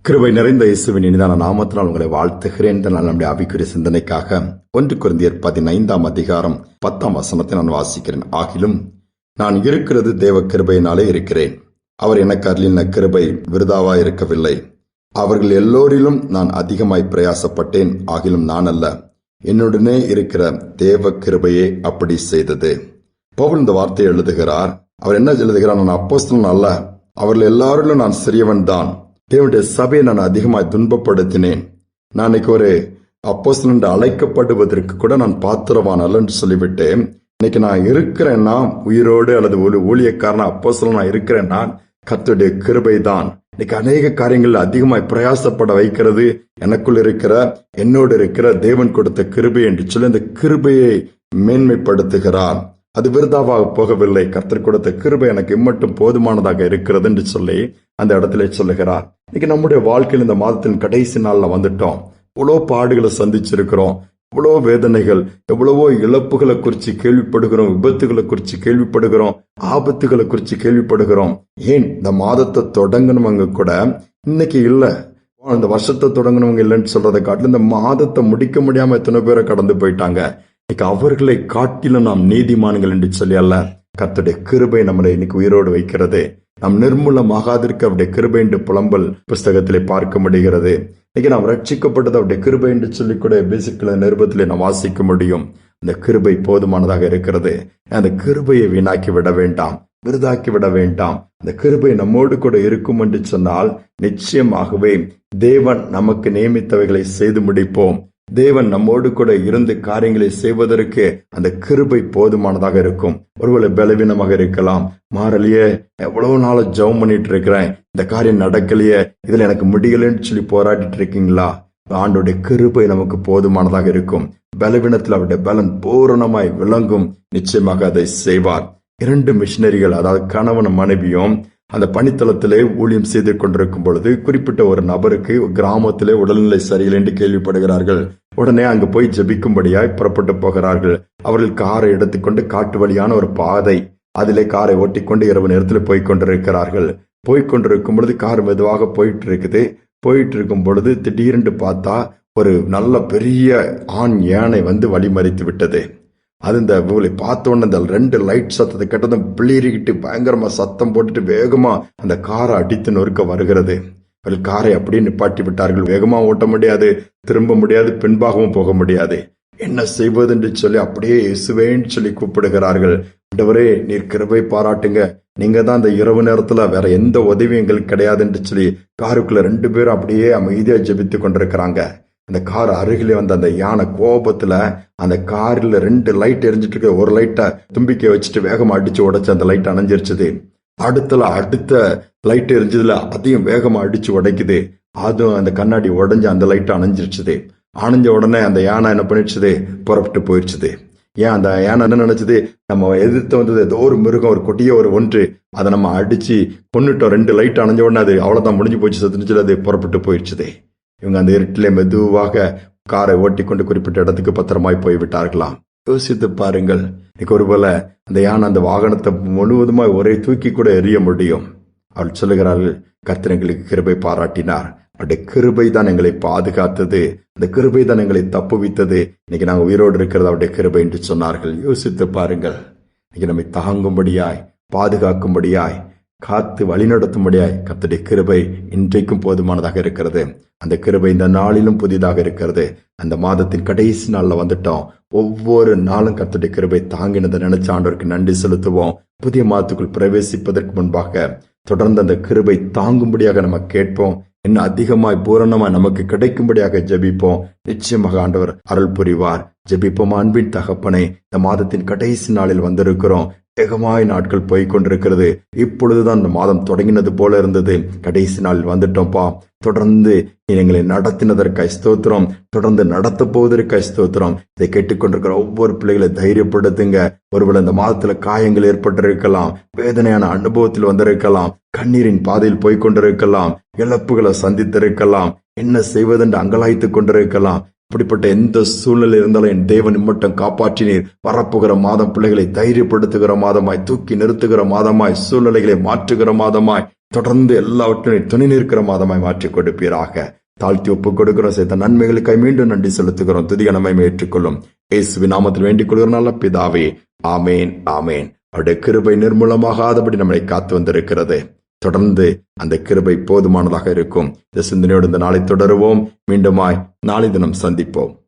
கிருபை நிறைந்த இயேசுவின் இனிதான நாமத்தினால் உங்களை வாழ்த்துகிறேன். நம்முடைய ஆவிக்குரிய சிந்தனைக்காக 1 கொரிந்தியர் 15 அதிகாரம் 10 நான் வாசிக்கிறேன். ஆகிலும் நான் இருக்கிறது தேவ கிருபையினாலே இருக்கிறேன். அவர் எனக்கு அருளின கிருபை விருதாவாய் இருக்கவில்லை. அவர்கள் எல்லோரிலும் நான் அதிகமாய் பிரயாசப்பட்டேன். ஆகிலும் நான் அல்ல, என்னுடனே இருக்கிற தேவ கிருபையே அப்படி செய்தது. பவுல் இந்த வார்த்தையை எழுதுகிறார். அவர் என்ன எழுதுகிறார்? நான் அப்போஸ்தலன் அல்ல, அவர்கள் எல்லாரிலும் நான் சிறியவன் தான். தேவனுடைய சபையை நான் அதிகமாய் துன்பப்படுத்தினேன். நான் இன்னைக்கு ஒரு அப்போஸ்தலன் என்று அழைக்கப்படுவதற்கு கூட நான் பாத்திரவான் அல்லன்னு சொல்லிவிட்டு, இன்னைக்கு நான் இருக்கிறேன்னா உயிரோடு அல்லது ஒரு ஊழியக்காரனா அப்போஸ்தலன் நான் இருக்கிறேன்னா கர்த்தருடைய கிருபை தான். இன்னைக்கு அநேக காரியங்கள் அதிகமாய் பிரயாசப்பட வைக்கிறது எனக்குள் இருக்கிற என்னோடு இருக்கிற தேவன் கொடுத்த கிருபை என்று சொல்லி அந்த கிருபையை மேன்மைப்படுத்துகிறார். அது விருதாவாக போகவில்லை. கர்த்தர் கொடுத்த கிருபை எனக்கு இம்மட்டும் போதுமானதாக இருக்கிறது என்று சொல்லி அந்த இடத்துல சொல்லுகிறார். இன்னைக்கு நம்முடைய வாழ்க்கையில் இந்த மாதத்தின் கடைசி நாள்ல வந்துட்டோம். இவ்வளவு பாடுகளை சந்திச்சிருக்கிறோம், எவ்வளவோ வேதனைகள், எவ்வளவோ இழப்புகளை குறித்து கேள்விப்படுகிறோம், விபத்துகளை குறித்து கேள்விப்படுகிறோம், ஆபத்துகளை குறித்து கேள்விப்படுகிறோம். ஏன் இந்த மாதத்தை தொடங்கணுவங்க கூட இன்னைக்கு இல்ல, இந்த வருஷத்தை தொடங்கணுவங்க இல்லைன்னு சொல்றதை காட்டிலும் இந்த மாதத்தை முடிக்க முடியாம எத்தனை பேரை கடந்து போயிட்டாங்க. இன்னைக்கு அவர்களை காட்டிலும் நாம் நீதிமான்கள் என்று சொல்லி அல்ல, கர்த்தருடைய கிருபை நம்மளை இன்னைக்கு உயிரோடு வைக்கிறது. நாம் நிர்மூலமாகாதிருக்க அவருடைய கிருபை என்று புலம்பல் புஸ்தகத்திலே பார்க்க முடிகிறது. இன்னைக்கு நாம் ரட்சிக்கப்பட்டது அவருடைய கிருபை என்று சொல்லி கூட பேசிக்கல நிருபத்திலே நாம் வாசிக்க முடியும். அந்த கிருபை போதுமானதாக இருக்கிறது. அந்த கிருபையை வீணாக்கி விட வேண்டாம், விருதாக்கி விட வேண்டாம். அந்த கிருபை நம்மோடு கூட இருக்கும் என்று சொன்னால் நிச்சயமாகவே தேவன் நமக்கு நியமித்தவைகளை செய்து முடிப்போம். தேவன் நம்மோடு கூட இருந்து காரியங்களை செய்வதற்கு அந்த கிருபை போதுமானதாக இருக்கும். ஒருவேளை பலவீனமாக இருக்கலாம், மாறலையே, எவ்வளவு நாள் ஜெபம் பண்ணிட்டு இருக்கிறேன், இந்த காரியம் நடக்கலையே, இதுல எனக்கு முடியலன்னு சொல்லி போராடிட்டு இருக்கீங்களா? ஆண்டோடைய கிருபை நமக்கு போதுமானதாக இருக்கும். பலவீனத்தில் அவருடைய பலன் பூரணமாய் விளங்கும். நிச்சயமாக அதை செய்வார். 2 மிஷினரிகள், அதாவது கணவன் மனைவியும் அந்த பணித்தளத்திலே ஊழியம் செய்து கொண்டிருக்கும் பொழுது குறிப்பிட்ட ஒரு நபருக்கு கிராமத்திலே உடல்நிலை சரியில்லை என்று கேள்விப்படுகிறார்கள். உடனே அங்கு போய் ஜெபிக்கும்படியாய் புறப்பட்டு போகிறார்கள். அவர்கள் காரை எடுத்துக்கொண்டு காட்டு வழியான ஒரு பாதை, அதிலே காரை ஓட்டிக்கொண்டு இரவு நேரத்தில் போய்கொண்டிருக்கிறார்கள். போய்கொண்டிருக்கும் பொழுது கார் மெதுவாக போயிட்டு இருக்கும் பொழுது திடீரென்று பார்த்தா ஒரு நல்ல பெரிய ஆண் யானை வந்து வழிமறித்து விட்டது. அது இந்த பார்த்த உடனே அந்த 2 லைட் சத்தத்தை கேட்டதும் பிளிரிக்கிட்டு பயங்கரமா சத்தம் போட்டுட்டு வேகமா அந்த காரை அடித்து நொறுக்க வருகிறது. அவர்கள் காரை அப்படியே நிப்பாட்டி விட்டார்கள். வேகமா ஓட்ட முடியாது, திரும்ப முடியாது, பின்பாகவும் போக முடியாது. என்ன செய்வது என்று சொல்லி அப்படியே இயேசுவேன்னு சொல்லி கூப்பிடுகிறார்கள். ஆண்டவரே, நீர் கிருபை பாராட்டுங்க, நீங்க தான் அந்த இரவு நேரத்துல வேற எந்த உதவியும் எங்களுக்கு கிடையாது என்று சொல்லி காருக்குள்ள 2 பேரும் அப்படியே அமைதியா ஜெபித்து கொண்டிருக்கிறாங்க. அந்த கார் அருகிலே வந்த அந்த யானை கோபத்துல அந்த காரில் 2 லைட் எரிஞ்சிட்டு இருக்க ஒரு லைட்டை தும்பிக்கை வச்சுட்டு வேகமா அடிச்சு உடைச்சு அந்த லைட் அணைஞ்சிருச்சுது. அடுத்த லைட் எரிஞ்சதுல அதையும் வேகமா அடிச்சு உடைக்குது. அதுவும் அந்த கண்ணாடி உடைஞ்சு அந்த லைட் அணைஞ்சிருச்சுது. அணைஞ்ச உடனே அந்த யானை என்ன பண்ணிடுச்சுது, புறப்பட்டு போயிடுச்சுது. ஏன் அந்த யானை என்ன நினைச்சது, நம்ம எதிர்த்து வந்தது ஏதோ ஒரு மிருகம், ஒரு கொடிய ஒரு ஒன்று, அதை நம்ம அடிச்சு கொன்னுட்டோம். 2 லைட் அணைஞ்ச உடனே அது அவ்வளவுதான், முடிஞ்சு போச்சு, சத்துனுச்சு, அது புறப்பட்டு போயிடுச்சுது. இவங்க அந்த இருட்டிலே மெதுவாக காரை ஓட்டிக்கொண்டு குறிப்பிட்ட இடத்துக்கு பத்திரமாய் போய்விட்டார்களாம். யோசித்து பாருங்கள், இன்னைக்கு ஒருவேளை அந்த யானை அந்த வாகனத்தை முழுவதுமாய் ஒரே தூக்கி கூட எறிய முடியும். அவள் சொல்லுகிறார்கள், கர்த்தர் எங்களுக்கு கிருபை பாராட்டினார், அவருடைய கிருபை தான் எங்களை பாதுகாத்தது, அந்த கிருபை தான் எங்களை தப்புவித்தது, இன்னைக்கு நாங்கள் உயிரோடு இருக்கிறது அவருடைய கிருபை என்று சொன்னார்கள். யோசித்து பாருங்கள், இன்னைக்கு நம்மை தாங்கும்படியாய், பாதுகாக்கும்படியாய், காத்து வழிநடத்தும்படியாய் கர்த்தருடைய கிருபை இன்றைக்கும் போதுமானதாக இருக்கிறது. அந்த கிருபை இந்த நாளிலும் புதிதாக இருக்கிறது. அந்த மாதத்தின் கடைசி நாள்ல வந்துட்டோம். ஒவ்வொரு நாளும் கர்த்தருடைய கிருபை தாங்கினதை நினைச்ச ஆண்டவருக்கு நன்றி செலுத்துவோம். புதிய மாதத்துக்குள் பிரவேசிப்பதற்கு முன்பாக தொடர்ந்து அந்த கிருபை தாங்கும்படியாக நம்ம கேட்போம். இன்னும் அதிகமாய் பூரணமாய் நமக்கு கிடைக்கும்படியாக ஜெபிப்போம். நிச்சயமாக ஆண்டவர் அருள் புரிவார். ஜெபிப்போம். அன்பின் தகப்பனே, இந்த மாதத்தின் கடைசி நாளில் வந்திருக்கிறோம். வேகமாய் நாட்கள் போய்கொண்டிருக்கிறது. இப்பொழுதுதான் இந்த மாதம் தொடங்கினது போல இருந்தது. கடைசி நாள் வந்துட்டோம்ப்பா. தொடர்ந்து எங்களை நடத்தினதற்காய் ஸ்தோத்திரம், தொடர்ந்து நடத்த போவதற்காய் ஸ்தோத்திரம். இதை கேட்டுக்கொண்டிருக்கிற ஒவ்வொரு பிள்ளைகளை தைரியப்படுத்துங்க. ஒருவேளை இந்த மாதத்துல காயங்கள் ஏற்பட்டிருக்கலாம், வேதனையான அனுபவத்தில் வந்திருக்கலாம், கண்ணீரின் பாதையில் போய்கொண்டிருக்கலாம், இழப்புகளை சந்தித்திருக்கலாம், என்ன செய்வதென்று அங்கலாய்த்து கொண்டிருக்கலாம். இப்படிப்பட்ட எந்த சூழ்நிலை இருந்தாலும் என் தேவன் மட்டும் காப்பாற்றினீர். வரப்போகிற மாதம் பிள்ளைகளை தைரியப்படுத்துகிற மாதமாய், தூக்கி நிறுத்துகிற மாதமாய், சூழ்நிலைகளை மாற்றுகிற மாதமாய், தொடர்ந்து எல்லாவற்றையும் துணை நிற்கிற மாதமாய் மாற்றிக் கொடுப்பீராக. தாழ்த்தி ஒப்புக் கொடுக்கிறோம். செய்த நன்மைகளுக்காய் மீண்டும் நன்றி செலுத்துகிறோம். துதிக நம்மை ஏற்றுக்கொள்ளும் இயேசுவின் நாமத்தில் வேண்டிக் கொள்கிற நல்ல பிதாவே, ஆமேன் ஆமேன். அவருடைய கிருபை நிர்மூலமாகாதபடி நம்மை காத்து வந்திருக்கிறது. தொடர்ந்து அந்த கிருபை போதுமானதாக இருக்கும். இந்த சிந்தனையோடு இந்த நாளை தொடருவோம். மீண்டுமாய் நாளை தினம் சந்திப்போம்.